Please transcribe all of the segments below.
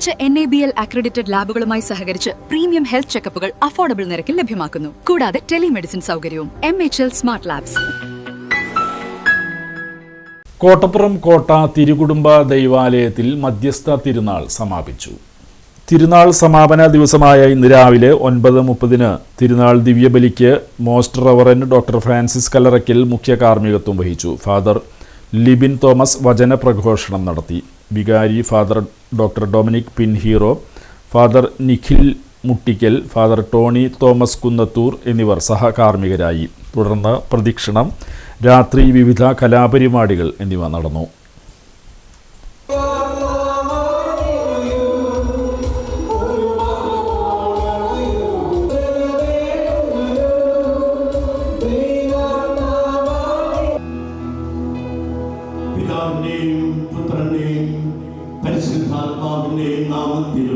മികച്ച NABL accredited ലാബുകളുമായി സഹകരിച്ച് premium health ചെക്കപ്പുകൾ affordable നിരക്കിൽ ലഭ്യമാക്കുന്നു. കൂടാതെ ടെലിമെഡിസിൻ സൗകര്യവും. MHL smart labs. കോട്ടപ്പുറം കോട്ട തിരുകുടുംബ ദൈവാലയത്തിൽ മധ്യസ്ഥ തിരുനാൾ സമാപിച്ചു. തിരുനാൾ സമാപന ദിവസമായ ഇന്ന് രാവിലെ 9:30 തിരുനാൾ ദിവ്യബലിക്ക് most reverend doctor Francis Kallarakkal മുഖ്യ കാർമ്മികത്വം വഹിച്ചു. ഫാദർ ലിബിൻ തോമസ് വചന പ്രഘോഷണം നടത്തി. വികാരി father doctor Dominic Pinheiro, father Nikhil മുട്ടിക്കൽ, ഫാദർ ടോണി തോമസ് കുന്നത്തൂർ എന്നിവർ സഹകാർമ്മികരായി. തുടർന്ന് പ്രദക്ഷിണം, രാത്രി വിവിധ കലാപരിപാടികൾ എന്നിവ നടന്നു. പിതാവിന്റെയും പുത്രന്റെയും പരിശുദ്ധാത്മാവിന്റെയും നാമത്തിൽ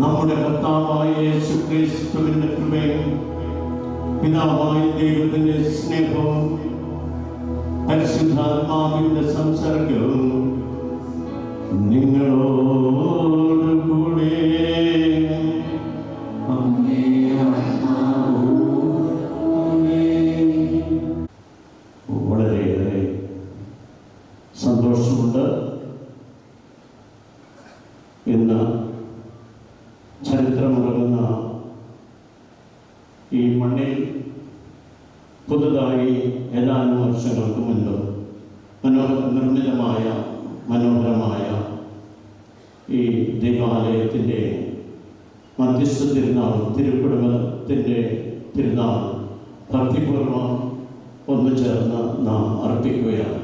നമ്മുടെ കർത്താവായ യേശുക്രിസ്തുവിന്റെ കൃപയും പിതാവായ ദൈവത്തിന്റെ സ്നേഹവും പരിശുദ്ധാത്മാവിന്റെ സംസർഗവും നിങ്ങളോടുകൂടെ. വളരെയേറെ സന്തോഷമുണ്ട്. ഇന്ന് ചരിത്രമുറങ്ങുന്ന ഈ മണ്ണിൽ പുതുതായി ഏതാനും വർഷങ്ങൾക്ക് മുൻപ് മനോഹരമായ ഈ ദൈവാലയത്തിൻ്റെ മധ്യസ്ഥ തിരുനാൾ, തിരുക്കുടുംബത്തിൻ്റെ തിരുനാൾ ഭക്തിപൂർവ്വം ഒന്നു ചേർന്ന് നാം അർപ്പിക്കുകയാണ്.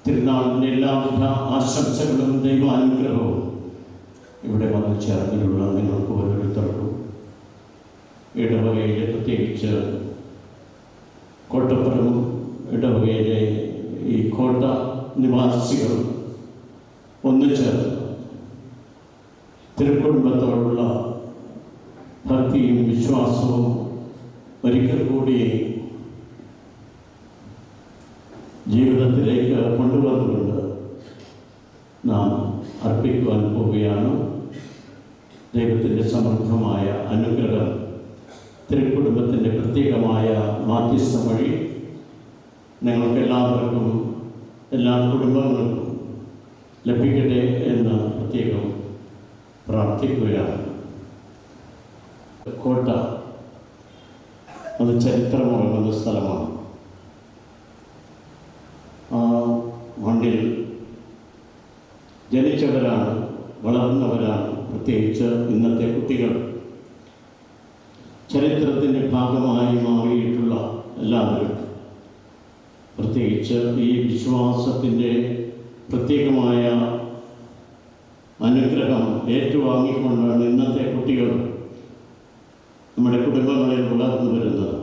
തിരുനാളിൻ്റെ എല്ലാവിധ ആശംസകളും ദൈവാനുഗ്രഹവും ഇവിടെ വന്നു ചേർന്നിട്ടുള്ള നിങ്ങൾക്ക് ഓരോരുത്തർക്കും, ഇടവകയിലെ പ്രത്യേകിച്ച് കോട്ടപ്പുറം ഇടവകയിലെ ഈ കോട്ട നിവാസികൾ ഒന്നു ചേർന്ന് തിരുക്കുടുംബത്തോടുള്ള ഭക്തിയും വിശ്വാസവും ഒരിക്കൽ കൂടി ജീവിതത്തിലേക്ക് കൊണ്ടുവന്നുകൊണ്ട് നാം അർപ്പിക്കുവാൻ പോവുകയാണ്. ദൈവത്തിൻ്റെ സമൃദ്ധമായ അനുഗ്രഹം തിരുക്കുടുംബത്തിൻ്റെ പ്രത്യേകമായ മാധ്യസ്ഥം വഴി ഞങ്ങൾക്കെല്ലാവർക്കും, എല്ലാ കുടുംബങ്ങൾക്കും ലഭിക്കട്ടെ എന്ന് പ്രത്യേകം പ്രാർത്ഥിക്കുകയാണ്. കോട്ട അത് ചരിത്രമുറങ്ങുന്ന സ്ഥലമാണ്. ആ മണ്ണിൽ ജനിച്ചവരാണ്, വളർന്നവരാണ്. പ്രത്യേകിച്ച് ഇന്നത്തെ കുട്ടികൾ ചരിത്രത്തിൻ്റെ ഭാഗമായി മാറിയിട്ടുള്ള എല്ലാവരും, പ്രത്യേകിച്ച് ഈ വിശ്വാസത്തിൻ്റെ പ്രത്യേകമായ അനുഗ്രഹം ഏറ്റുവാങ്ങിക്കൊണ്ടാണ് ഇന്നത്തെ കുട്ടികൾ നമ്മുടെ കുടുംബങ്ങളിൽ വളർന്നു വരുന്നത്.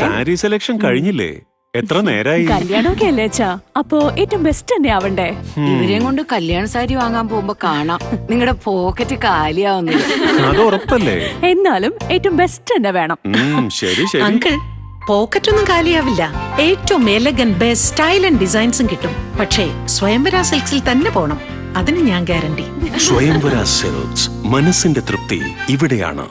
സാരി സെലക്ഷൻ കഴിഞ്ഞില്ലേ? എത്ര നേരായി? കല്യാണമൊക്കെ അല്ലേ അച്ഛാ, അപ്പോ ഏറ്റവും ബെസ്റ്റ് തന്നെ ആവണ്ടേ? ഇവരെയും കൊണ്ട് കല്യാണ സാരി വാങ്ങാൻ പോകുമ്പോ കാണാം നിങ്ങളുടെ പോക്കറ്റ് കാലിയാവുന്നില്ല. അത് ഉറപ്പല്ലേ? എന്നാലും ഏറ്റവും ബെസ്റ്റ് തന്നെ വേണം. ശരി ശരി അങ്കിൾ, പോക്കറ്റ് ഒന്നും കാലിയാവില്ല. ഏറ്റവും എലഗൻ ബെസ്റ്റ് സ്റ്റൈൽ ആൻഡ് ഡിസൈൻസും കിട്ടും. പക്ഷേ സ്വയംവര സിൽക്സിൽ തന്നെ പോണം, അതിന് ഞാൻ ഗ്യാരണ്ടി. സ്വയംവര സിൽക്സ്, മനസ്സിന്റെ തൃപ്തി ഇവിടെയാണ്.